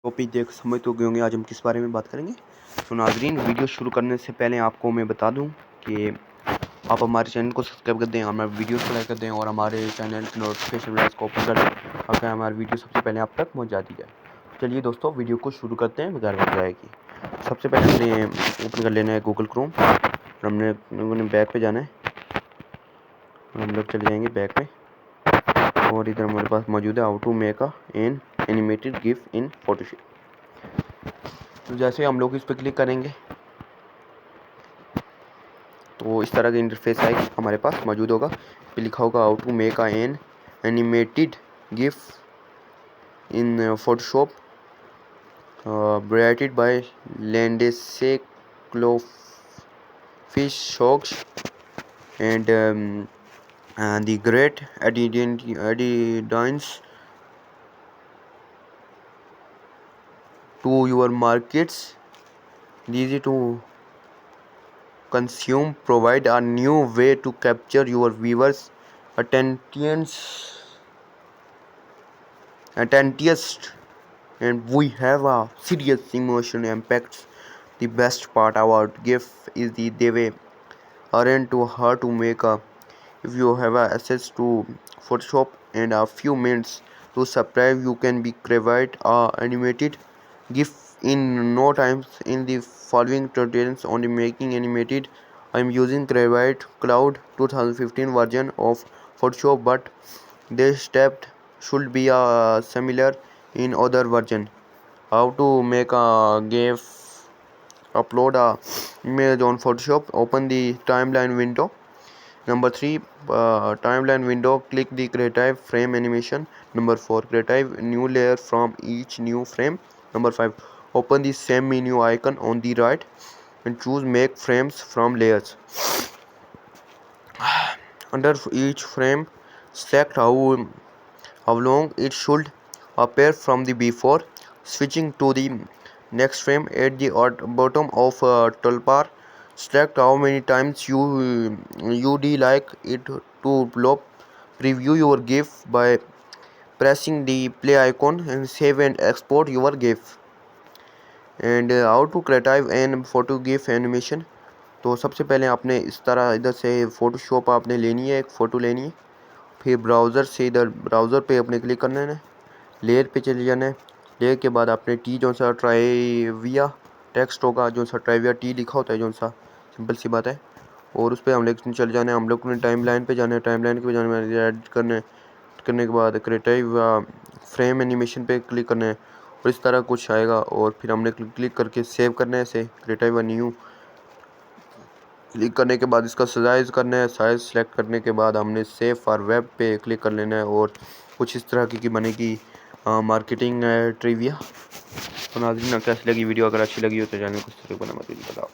Topic देख समझ तो गए होंगे आज हम किस बारे में बात करेंगे। तो नाजरीन, वीडियो शुरू करने से पहले आपको मैं बता दूं कि आप हमारे चैनल को सब्सक्राइब कर दें, हमारे वीडियो को लाइक कर दें और हमारे चैनल की नोटिफिकेशन बेल को ओपन कर दें ताकि हमारी वीडियो सबसे पहले आप तक पहुंच जाती है। चलिए दोस्तों, वीडियो को शुरू करते हैं बगैर वक्त जाएगी। सबसे पहले हमने ओपन कर लेना है गूगल क्रोम और हमने बैक पे जाना है और हम लोग चले जाएंगे बैक पे और इधर हमारे पास मौजूद है how to make an animated GIF in Photoshop. तो जैसे हम लोग इस पर क्लिक करेंगे तो इस तरह का इंटरफेस है हमारे पास मौजूद होगा। पे लिखा होगा how to make an animated GIF in Photoshop ब्राइटेड बाय लैंडेसे क्लोफिश शॉक्स and the great additions to your markets, easy to consume, provide a new way to capture your viewers attentions, and we have a serious emotional impacts. The best part about GIF is they aren't too hard to make. If you have access to Photoshop and a few minutes to subscribe, you can be create a animated GIF in no time. In the following tutorials on the making animated, I am using Create Cloud 2015 version of Photoshop, but this step should be similar in other version. How to make a GIF? Upload a image on Photoshop. Open the timeline window. Number 3, timeline window, click the creative frame animation. Number 4, creative new layer from each new frame. Number 5, open the same menu icon on the right and choose make frames from layers. Under each frame, select how long it should appear from the before. Switching to the next frame at the bottom of toolbar, select how many times you'd like it to loop. Preview your GIF by pressing the play icon and save and export your GIF. And how to create and photo GIF animation. तो सबसे पहले आपने इस तरह इधर से Photoshop आपने लेनी है, एक फ़ोटो लेनी है, फिर ब्राउज़र से इधर ब्राउज़र पे अपने क्लिक करना है, लेयर पे चले जाना है। लेयर के बाद आपने टी जो सा ट्राइविया टेक्स्ट होगा, जो सा ट्राइविया टी लिखा होता है, जो सा सिंपल सी बात है, और उस पर हम लोग चले जाना है। हम लोग ने टाइम लाइन पर जाना है, टाइम लाइन पे जाने में ऐड करने के बाद क्रिएटिव फ्रेम एनिमेशन पे क्लिक करना है और इस तरह कुछ आएगा और फिर हमने क्लिक करके सेव करना है। इसे क्रिएटिव न्यू क्लिक करने के बाद इसका साइज़ करना है। साइज़ सेलेक्ट करने के बाद हमने सेव फॉर वेब पे क्लिक कर लेना है और कुछ इस तरह की बनेगी मार्केटिंग ट्रिविया। तो नाज़रीन, कैसी लगी वीडियो? अगर अच्छी लगी हो तो चैनल को सब्सक्राइब करना मत भूलिएगा।